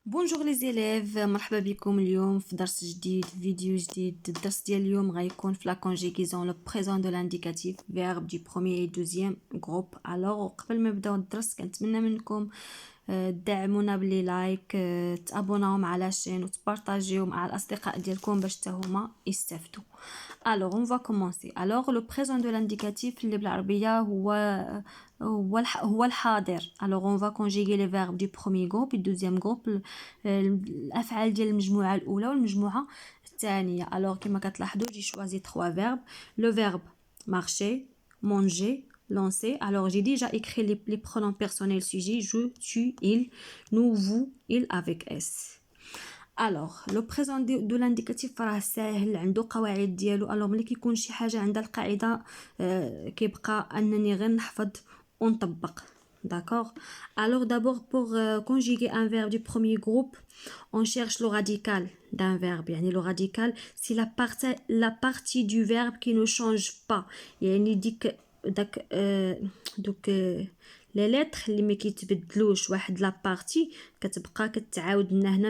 بونجور لي زيليف، مرحبا بكم اليوم في درس جديد، فيديو جديد. الدرس ديال اليوم غيكون في لا كونجيغيزون لو بريزون دو لانديكاتيف فيرب دي بروميير اي دوزيام جروب. الوغ قبل ما نبداو الدرس كنتمنى منكم دعمونا بلي لايك، تابوناو مع لاشين وتبارطاجيو مع الاصدقاء ديالكم باش حتى هما يستافدوا. Alors, on va commencer. Alors, le présent de l'indicatif, اللي بالعربية هو الحاضر. Alors, on va conjuguer les verbes du premier groupe et du deuxième groupe. الأفعال ديال المجموعة الأولى والمجموعة الثانية. Alors, كما كتلاحظوا j'ai choisi 3 verbes. Le verbe marcher, manger, lancer. Alors, j'ai déjà écrit les pronoms personnels sujet je, tu, il, nous, vous, il avec S. الوغ لو بريزون دو لانديكاتيف راه ساهل، عنده قواعد ديالو. الوغ ملي كيكون شي حاجه عندها القاعده كيبقى انني غير نحفظ ونطبق. D'accord. Alors d'abord pour conjuguer un verbe du premier groupe, on cherche le radical d'un verbe. يعني le radical c'est la partie du verbe qui ne change pas. يعني داك لي لتر اللي ما كيتبدلوش، واحد لا بارتي كتبقى كتعاود لنا هنا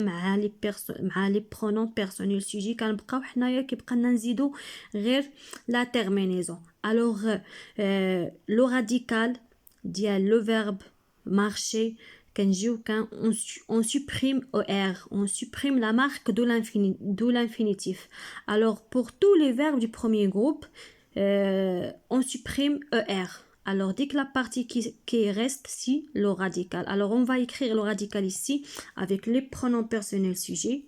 مع لي برونون بيرسونيل سوجي، كنبقاو حنايا كيبقى لنا نزيدو غير لا تيرمينيزون. الوغ لو راديكال ديال لو فيرب مارشي كنجيو on supprime er, on supprime la marque de l'infinitif. Alors pour tous les verbes du premier groupe, on supprime er. Alors, dès que la partie qui reste ici, le radical. Alors, on va écrire le radical ici avec les pronoms personnels sujets.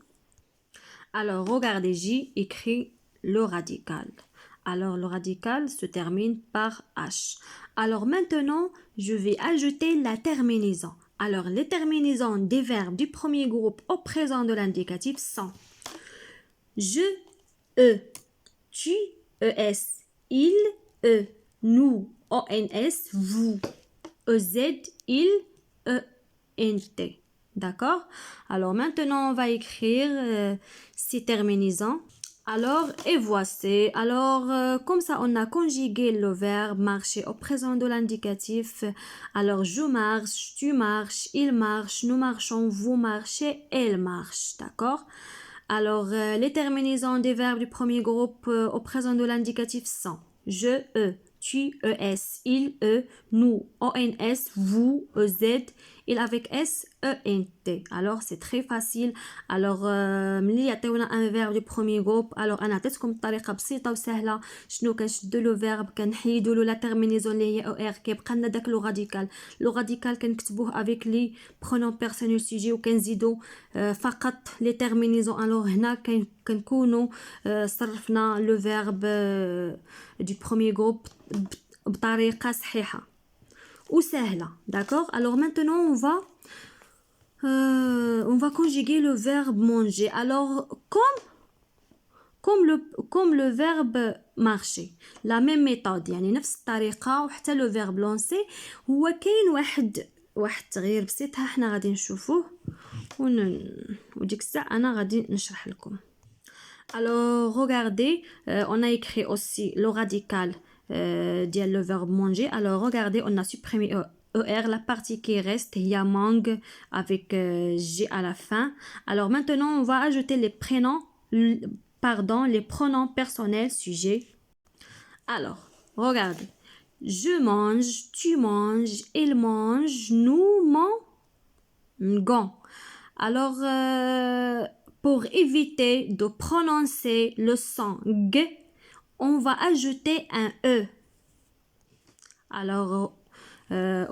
Alors, regardez, j'ai écrit le radical. Alors, le radical se termine par H. Alors, maintenant, je vais ajouter la terminaison. Alors, les terminaisons des verbes du premier groupe au présent de l'indicatif sont je, tu, es, il, nous, ONS, vous, EZ, il, ENT. D'accord? Alors maintenant, on va écrire ces terminaisons. Alors, et voici. Alors, comme ça, on a conjugué le verbe marcher au présent de l'indicatif. Alors, je marche, tu marches, il marche, nous marchons, vous marchez, elle marche. D'accord? Alors, les terminaisons des verbes du premier groupe au présent de l'indicatif sont je, tu, es, il, nous, ons, vous, ez, il avec s, ent. Alors c'est très facile. Alors ملي يعطيونا un verbe du premier groupe، alors انا عطيتكم الطريقه بسيطه وسهله. شنو كنشدو لو فيرب كنحيدو له لا تيرمينيزون اللي هي او ار، كيبقى لنا داك لو راديكال. لو راديكال كنكتبوه افيك لي برونون بيرسونيل سوجي وكنزيدو فقط لي تيرمينيزون. الوغ هنا كنكونوا صرفنا لو فيرب du premier groupe بطريقه صحيحه وسهله. D'accord. Alors maintenant on va conjuguer le verbe manger. Alors comme le verbe marcher، la même méthode، يعني نفس الطريقه. وحتى le verbe lancer هو كاين واحد التغيير بسيط، ها حنا غادي نشوفوه وديك الساعه انا غادي نشرح لكم. Alors regardez, on a écrit aussi le radical ديال le verbe manger. Alors regardez, on a supprimé ER, la partie qui reste, il y a mang avec G à la fin. Alors maintenant, on va ajouter les prénoms, les pronoms personnels sujets. Alors, regardez. Je mange, tu manges, il mange, nous mangeons. Alors, pour éviter de prononcer le son G, on va ajouter un E. Alors,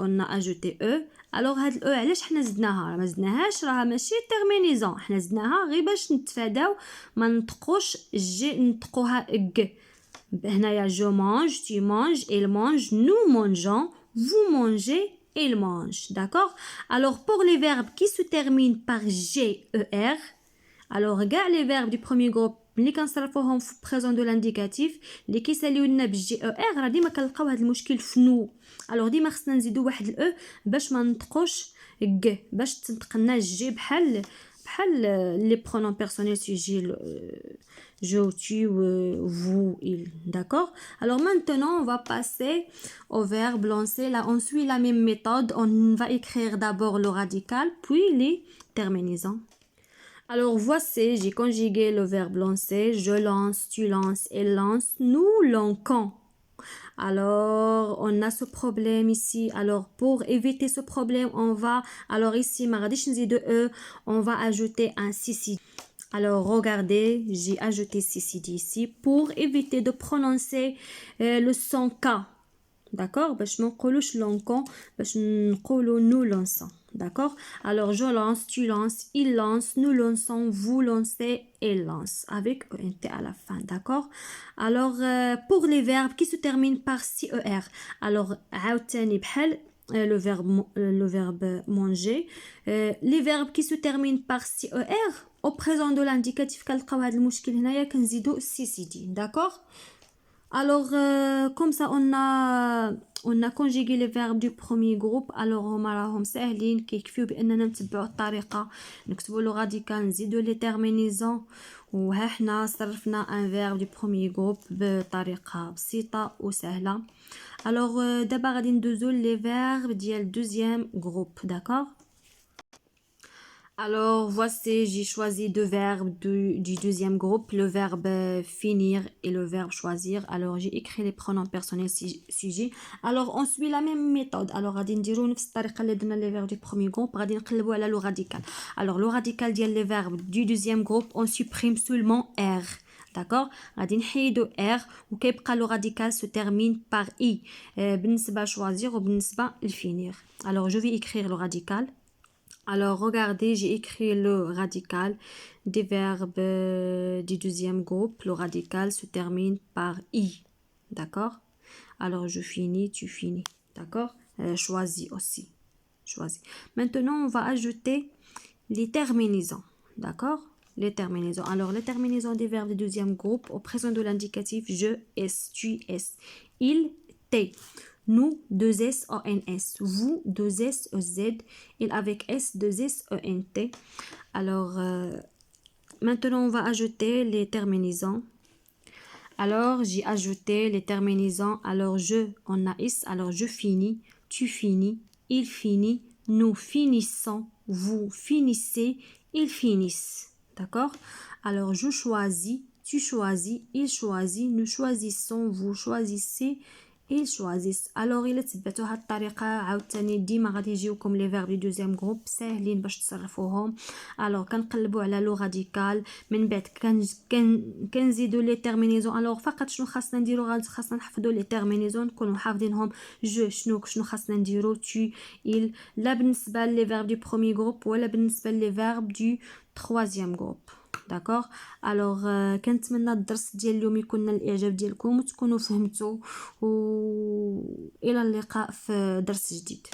on a ajouté E. Alors هاد الأو علاش حنا زدناها؟ ما زدناهاش راها ماشي تيرمينيزون، حنا زدناها غير باش نتفاداو ما نطقوش جي نطقوها ج. هنايا جو مانج، tu manges, il mange, nous mangeons, vous mangez, il mange. D'accord? Alors pour les verbes qui se terminent par GER, alors كاع les verbes du premier groupe ملي كنصرفوهم في بريزون دو لانديكاتيف اللي كيساليو لنا بالجي او ار، راه ديما كنلقاو هذا المشكل في نو. الوغ ديما خصنا نزيدو واحد الاو باش ما نطقوش ك، باش تنطق لنا الجي بحال بحال les pronoms personnels sujet je, tu, vous, il. D'accord? Alors maintenant, on va passer au verbe lancer. Là, on suit la même méthode. On va écrire d'abord le radical, puis les terminaisons. Alors voici, j'ai conjugué le verbe lancer. Je lance, tu lances, elle lance, nous lançons. Alors, on a ce problème ici. Alors, pour éviter ce problème, on va... Alors ici, de E, on va ajouter un CCD. Alors, regardez, j'ai ajouté CCD ici pour éviter de prononcer le son K. D'accord? باش ما نقولوش لونكون باش نقولوا nous lançons. D'accord? Alors je lance, tu lances, il lance, nous lançons, vous lancez, elle lance avec ENT à la fin. D'accord? Alors pour les verbes qui se terminent par CER. Alors عاوتاني بحال le verbe manger. Les verbes qui se terminent par CER au présent de l'indicatif كنلقاو هذا المشكل هنايا كنزيدو CCD. D'accord? Alors, comme ça, on a conjugué les verbes du premier groupe. Alors, هما راهم ساهلين كيكفيو بأننا نتبعوا الطريقة نكتبوا le radical نزيدوا les terminaisons وها حنا صرفنا un verbe du premier groupe بطريقة بسيطة وسهلة. Alors, دابا غادي ندوزو les verbes ديال deuxième groupe. D'accord? Alors, voici, j'ai choisi deux verbes du deuxième groupe, le verbe finir et le verbe choisir. Alors, j'ai écrit les pronoms personnels sujet. Alors, on suit la même méthode. Alors, غادي نديرو نفس الطريقة اللي درنا les verbes du premier groupe. غادي نقلبو على le radical. Alors, le radical ديال les verbes du deuxième groupe, on supprime seulement R. D'accord? غادي نحيدو R وكيبقى le radical se termine par I. بالنسبة choisir وبالنسبة finir. Alors, je vais écrire le radical. Alors, regardez, j'ai écrit le radical des verbes du deuxième groupe. Le radical se termine par I. D'accord? Alors, je finis, tu finis. D'accord? Choisis aussi. Choisis. Maintenant, on va ajouter les terminaisons. D'accord? Les terminaisons. Alors, les terminaisons des verbes du deuxième groupe au présent de l'indicatif je, es, tu, es, il, t'es. Nous, 2S, O-N-S. Vous, 2S, E-Z. Il avec S, 2S, E-N-T. Alors, maintenant, on va ajouter les terminaisons. Alors, j'ai ajouté les terminaisons. Alors, je, on a S. Alors, je finis, tu finis, il finit, nous finissons, vous finissez, ils finissent. D'accord? Alors, je choisis, tu choisis, il choisit, nous choisissons, vous choisissez, ils choisissent. Alors إلا تبعتوا هاد الطريقه عاوتاني ديما غادي يجيوكم لي فيرب دو دوزيام جروب ساهلين باش تصرفوهم. الوغ كنقلبوا على لو راديكال من بعد كنزيدوا لي تيرمينيزون. الوغ فقط شنو خاصنا نديرو خاصنا نحفظوا لي تيرمينيزون نكونوا حافظينهم. جو شنو خاصنا نديرو tu il لا بالنسبه لي فيرب دو بروميير جروب ولا بالنسبه لي فيرب دو تروازيام جروب. داكوغ. الوغ كنتمنى الدرس ديال اليوم يكون الاعجاب ديالكم وتكونوا فهمتوا والى اللقاء في درس جديد.